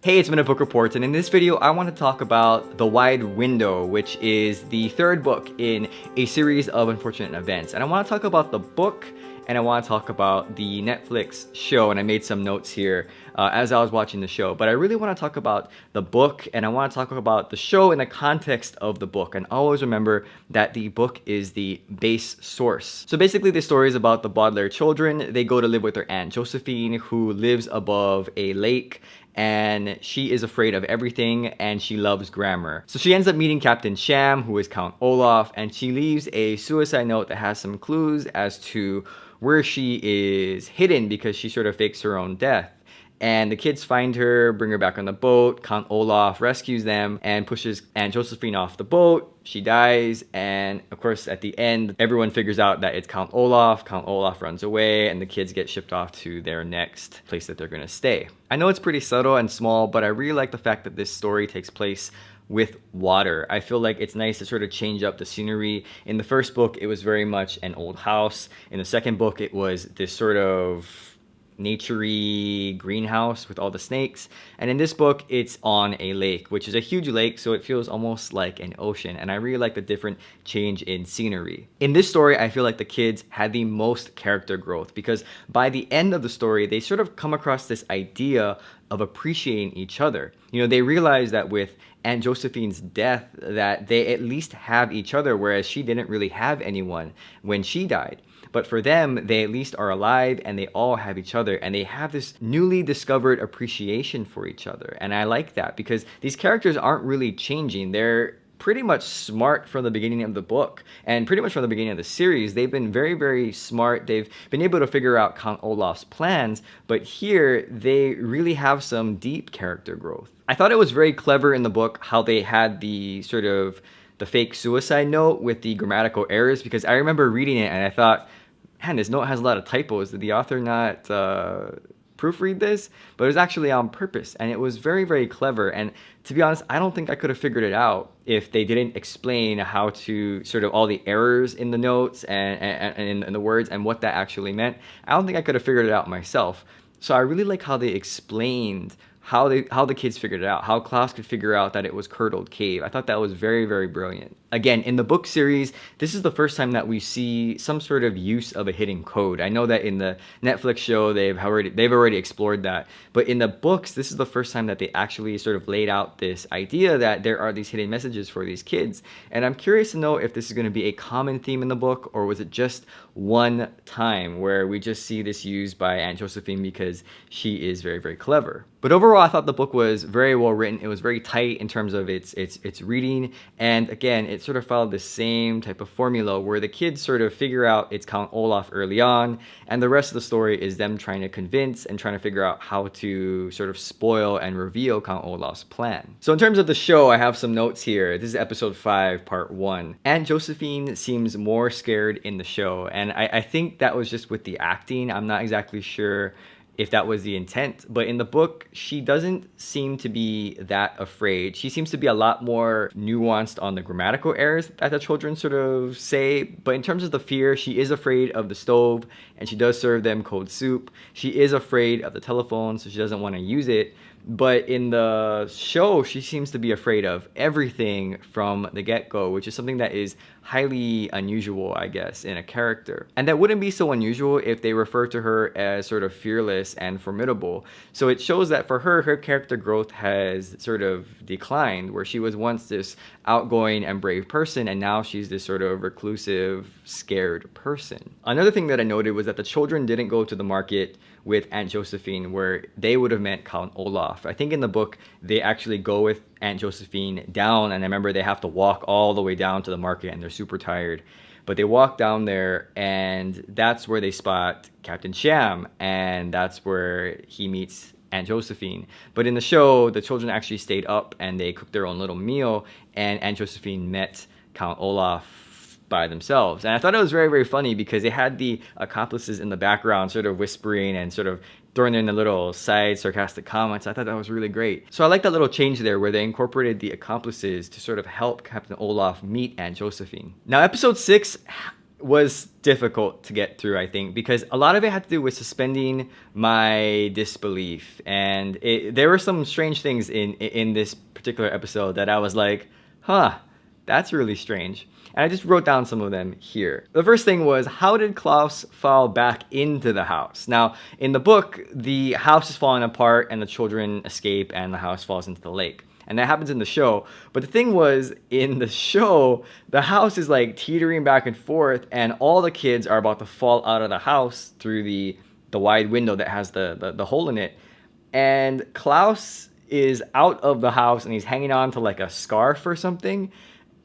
Hey, it's Minute Book Reports, and in this video I want to talk about The Wide Window, which is the third book in a series of unfortunate events. And I want to talk about the book, and I want to talk about the Netflix show, and I made some notes here as I was watching the show. But I really want to talk about the book, and I want to talk about the show in the context of the book, and always remember that the book is the base source. So basically the story is about the Baudelaire children. They go to live with their aunt Josephine, who lives above a lake, and she is afraid of everything, and she loves grammar. So she ends up meeting Captain Sham, who is Count Olaf, and she leaves a suicide note that has some clues as to where she is hidden because she sort of fakes her own death. And the kids find her, bring her back on the boat. Count Olaf rescues them and pushes Aunt Josephine off the boat. She dies, and of course at the end everyone figures out that it's Count Olaf. Count Olaf runs away, and the kids get shipped off to their next place that they're gonna stay. I know it's pretty subtle and small, but I really like the fact that this story takes place with water. I feel like it's nice to sort of change up the scenery. In the first book it was very much an old house. In the second book it was this sort of naturey greenhouse with all the snakes, and in this book it's on a lake, which is a huge lake, so it feels almost like an ocean, and I really like the different change in scenery. In this story I feel like the kids had the most character growth, because by the end of the story they sort of come across this idea of appreciating each other. You know, they realize that with Aunt Josephine's death that they at least have each other, whereas she didn't really have anyone when she died. But for them, they at least are alive, and they all have each other, and they have this newly discovered appreciation for each other. And I like that because these characters aren't really changing. They're pretty much smart from the beginning of the book, and pretty much from the beginning of the series. They've been very, very smart. They've been able to figure out Count Olaf's plans, but here they really have some deep character growth. I thought it was very clever in the book how they had the sort of the fake suicide note with the grammatical errors, because I remember reading it and I thought, man, this note has a lot of typos. Did the author not proofread this? But it was actually on purpose, and it was very, very clever. And to be honest, I don't think I could have figured it out if they didn't explain how to sort of all the errors in the notes and in the words and what that actually meant. I don't think I could have figured it out myself. So I really like how they explained how the kids figured it out, how Klaus could figure out that it was Curdled Cave. I thought that was very, very brilliant. Again, in the book series, this is the first time that we see some sort of use of a hidden code. I know that in the Netflix show they've already explored that, but in the books, this is the first time that they actually sort of laid out this idea that there are these hidden messages for these kids. And I'm curious to know if this is going to be a common theme in the book, or was it just one time where we just see this used by Aunt Josephine because she is very, very clever. But overall, I thought the book was very well written. It was very tight in terms of its reading, and again, it sort of followed the same type of formula where the kids sort of figure out it's Count Olaf early on, and the rest of the story is them trying to convince and trying to figure out how to sort of spoil and reveal Count Olaf's plan. So in terms of the show, I have some notes here. This is episode 5, part 1. Aunt Josephine seems more scared in the show, and I think that was just with the acting. I'm not exactly sure if that was the intent, but in the book she doesn't seem to be that afraid. She seems to be a lot more nuanced on the grammatical errors that the children sort of say, but in terms of the fear, she is afraid of the stove, and she does serve them cold soup. She is afraid of the telephone, so she doesn't want to use it. But in the show, she seems to be afraid of everything from the get-go, which is something that is highly unusual, I guess, in a character. And that wouldn't be so unusual if they refer to her as sort of fearless and formidable. So it shows that for her, her character growth has sort of declined, where she was once this outgoing and brave person, and now she's this sort of reclusive, scared person. Another thing that I noted was that the children didn't go to the market with Aunt Josephine, where they would have met Count Olaf. I think in the book they actually go with Aunt Josephine down, and I remember they have to walk all the way down to the market, and they're super tired. But they walk down there, and that's where they spot Captain Sham, and that's where he meets Aunt Josephine. But in the show, the children actually stayed up and they cooked their own little meal, and Aunt Josephine met Count Olaf by themselves. And I thought it was very, very funny because they had the accomplices in the background sort of whispering and sort of throwing in the little side sarcastic comments. I thought that was really great. So I like that little change there where they incorporated the accomplices to sort of help Captain Olaf meet Aunt Josephine. Now episode 6 was difficult to get through, I think, because a lot of it had to do with suspending my disbelief, and there were some strange things in this particular episode that I was like, huh, that's really strange. And I just wrote down some of them here. The first thing was, how did Klaus fall back into the house? Now, in the book, the house is falling apart and the children escape and the house falls into the lake. And that happens in the show. But the thing was, in the show, the house is like teetering back and forth, and all the kids are about to fall out of the house through the wide window that has the hole in it. And Klaus is out of the house and he's hanging on to like a scarf or something.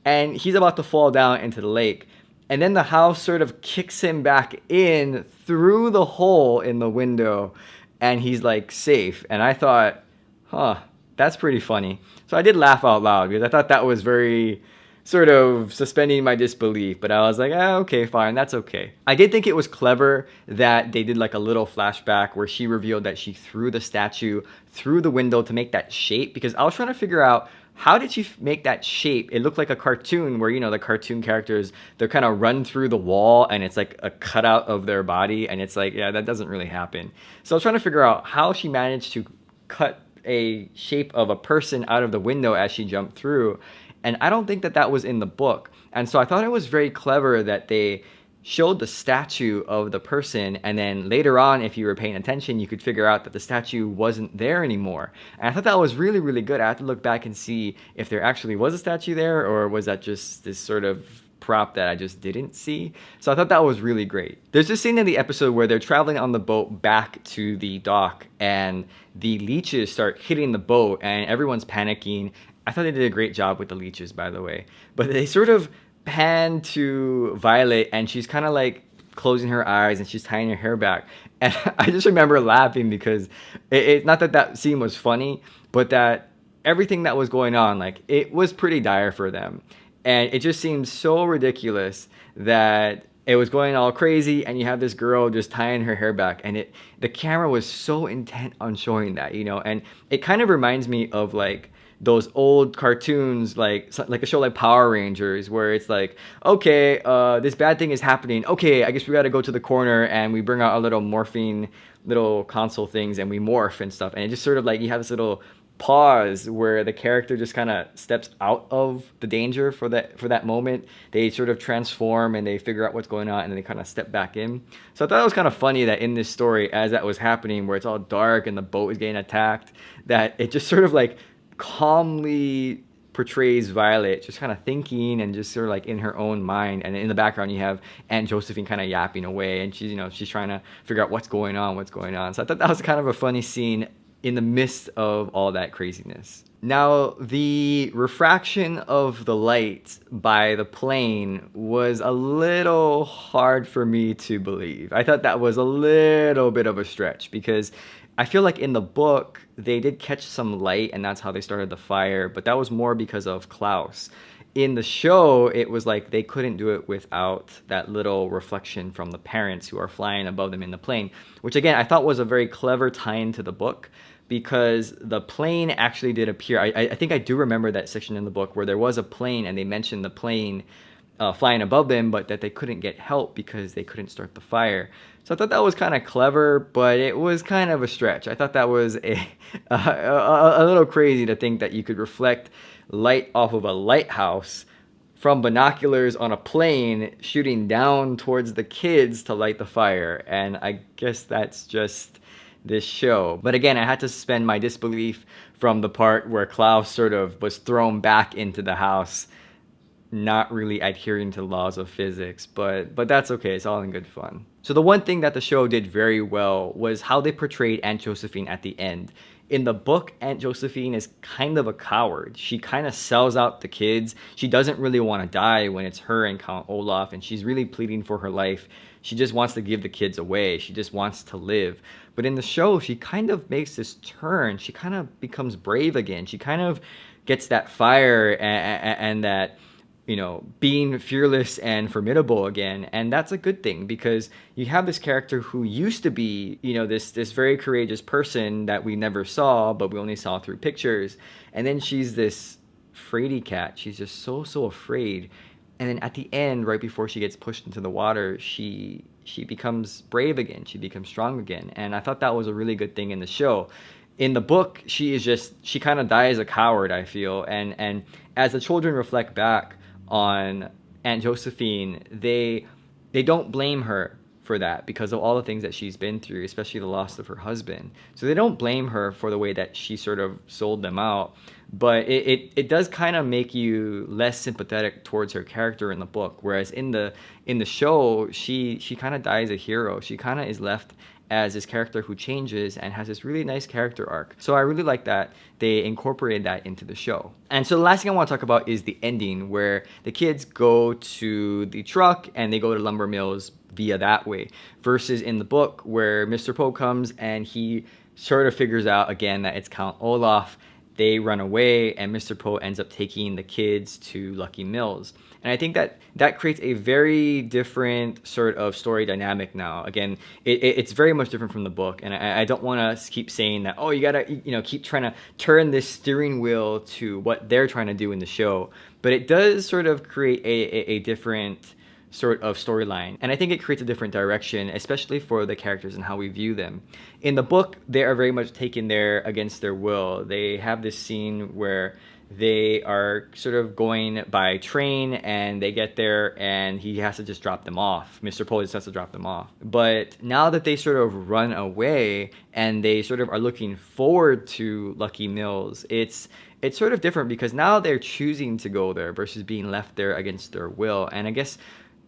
And he's about to fall down into the lake. And then the house sort of kicks him back in through the hole in the window. And he's like safe. And I thought, huh, that's pretty funny. So I did laugh out loud because I thought that was very sort of suspending my disbelief. But I was like, okay, fine, that's okay. I did think it was clever that they did like a little flashback where she revealed that she threw the statue through the window to make that shape. Because I was trying to figure out, how did she make that shape? It looked like a cartoon where, you know, the cartoon characters, they're kind of run through the wall and it's like a cutout of their body. And it's like, yeah, that doesn't really happen. So I was trying to figure out how she managed to cut a shape of a person out of the window as she jumped through. And I don't think that that was in the book. And so I thought it was very clever that they showed the statue of the person, and then later on, if you were paying attention, you could figure out that the statue wasn't there anymore. And I thought that was really, really good. I had to look back and see if there actually was a statue there, or was that just this sort of prop that I just didn't see. So I thought that was really great. There's this scene in the episode where they're traveling on the boat back to the dock, and the leeches start hitting the boat and everyone's panicking. I thought they did a great job with the leeches, by the way. But they sort of pan to Violet and she's kind of like closing her eyes and she's tying her hair back. And I just remember laughing because it's not that that scene was funny, but that everything that was going on, like, it was pretty dire for them. And it just seemed so ridiculous that it was going all crazy and you have this girl just tying her hair back, and the camera was so intent on showing that, you know. And it kind of reminds me of like those old cartoons, like a show like Power Rangers, where it's like, okay, this bad thing is happening. Okay, I guess we got to go to the corner, and we bring out our little morphine little console things and we morph and stuff. And it just sort of like, you have this little pause where the character just kind of steps out of the danger for that moment. They sort of transform and they figure out what's going on, and then they kind of step back in. So I thought it was kind of funny that in this story, as that was happening, where it's all dark and the boat is getting attacked, that it just sort of like calmly portrays Violet just kind of thinking and just sort of like in her own mind. And in the background you have Aunt Josephine kind of yapping away, and she's, you know, she's trying to figure out what's going on. So I thought that was kind of a funny scene in the midst of all that craziness. Now, the refraction of the light by the plane was a little hard for me to believe. I thought that was a little bit of a stretch, because I feel like in the book, they did catch some light and that's how they started the fire, but that was more because of Klaus. In the show, it was like they couldn't do it without that little reflection from the parents who are flying above them in the plane, which again, I thought was a very clever tie-in to the book, because the plane actually did appear. I think I do remember that section in the book where there was a plane and they mentioned the plane flying above them, but that they couldn't get help because they couldn't start the fire. So I thought that was kind of clever, but it was kind of a stretch. I thought that was a little crazy to think that you could reflect light off of a lighthouse from binoculars on a plane shooting down towards the kids to light the fire. And I guess that's just this show. But again, I had to suspend my disbelief from the part where Klaus sort of was thrown back into the house, not really adhering to the laws of physics, but that's okay. It's all in good fun. So the one thing that the show did very well was how they portrayed Aunt Josephine at the end. In the book, Aunt Josephine is kind of a coward. She kind of sells out the kids. She doesn't really want to die when it's her and Count Olaf, and she's really pleading for her life. She just wants to give the kids away. She just wants to live. But in the show, she kind of makes this turn. She kind of becomes brave again. She kind of gets that fire and that, you know, being fearless and formidable again. And that's a good thing, because you have this character who used to be, you know, this very courageous person that we never saw, but we only saw through pictures. And then she's this fraidy cat. She's just so afraid. And then at the end, right before she gets pushed into the water, she becomes brave again. She becomes strong again. And I thought that was a really good thing in the show. In the book, she kind of dies a coward, I feel. And as the children reflect back on Aunt Josephine, they don't blame her for that because of all the things that she's been through, especially the loss of her husband. So they don't blame her for the way that she sort of sold them out. But it does kind of make you less sympathetic towards her character in the book, whereas in the show, she kind of dies a hero. She kind of is left as this character who changes and has this really nice character arc. So I really like that they incorporated that into the show. And so the last thing I want to talk about is the ending, where the kids go to the truck and they go to Lumber Mills via that way, versus in the book where Mr. Poe comes and he sort of figures out again that it's Count Olaf. They run away and Mr. Poe ends up taking the kids to Lucky Mills. And I think that creates a very different sort of story dynamic now. Again, it's very much different from the book. And I don't want to keep saying that, oh, you got to keep trying to turn this steering wheel to what they're trying to do in the show. But it does sort of create a different sort of storyline, and I think it creates a different direction, especially for the characters and how we view them. In the book, they are very much taken there against their will. They have this scene where they are sort of going by train and they get there and he has to just drop them off. Mr. Poe just has to drop them off. But now that they sort of run away and they sort of are looking forward to Lucky Mills, it's sort of different because now they're choosing to go there versus being left there against their will. And I guess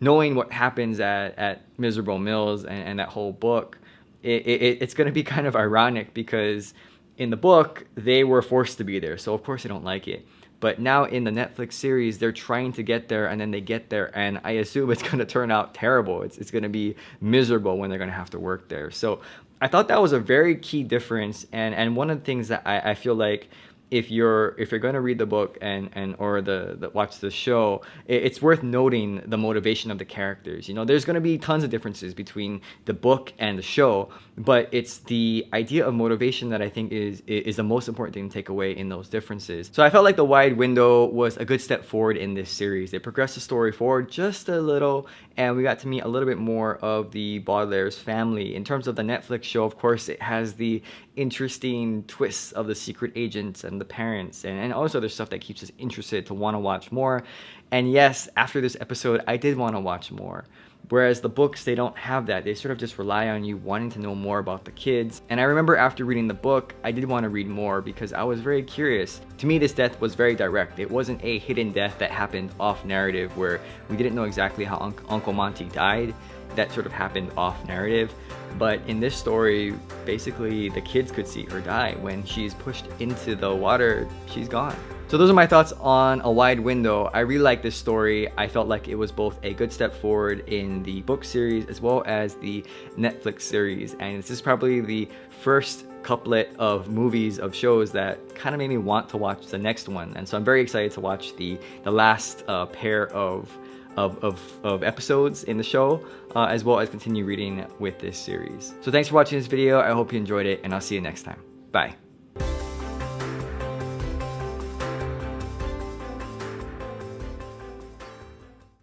knowing what happens at Miserable Mills and that whole book, it's going to be kind of ironic because in the book, they were forced to be there. So, of course, they don't like it. But now in the Netflix series, they're trying to get there and then they get there. And I assume it's going to turn out terrible. It's going to be miserable when they're going to have to work there. So I thought that was a very key difference. And one of the things that I feel like if you're going to read the book or watch the show, it's worth noting the motivation of the characters. There's going to be tons of differences between the book and the show, but it's the idea of motivation that I think is the most important thing to take away in those differences. So I felt like The Wide Window was a good step forward in this series. They progressed the story forward just a little, and we got to meet a little bit more of the Baudelaire's family. In terms of the Netflix show, of course, it has the interesting twists of the secret agents and the parents, and also there's stuff that keeps us interested to want to watch more. And yes, after this episode, I did want to watch more. Whereas the books, they don't have that. They sort of just rely on you wanting to know more about the kids. And I remember after reading the book, I did want to read more because I was very curious. To me, this death was very direct. It wasn't a hidden death that happened off narrative where we didn't know exactly how Uncle Monty died. That sort of happened off narrative. But in this story, basically the kids could see her die. When she's pushed into the water, she's gone. So those are my thoughts on A Wide Window. I really like this story. I felt like it was both a good step forward in the book series as well as the Netflix series. And this is probably the first couplet of movies, of shows that kind of made me want to watch the next one. And so I'm very excited to watch the last pair of episodes in the show, as well as continue reading with this series. So thanks for watching this video. I hope you enjoyed it, and I'll see you next time. Bye.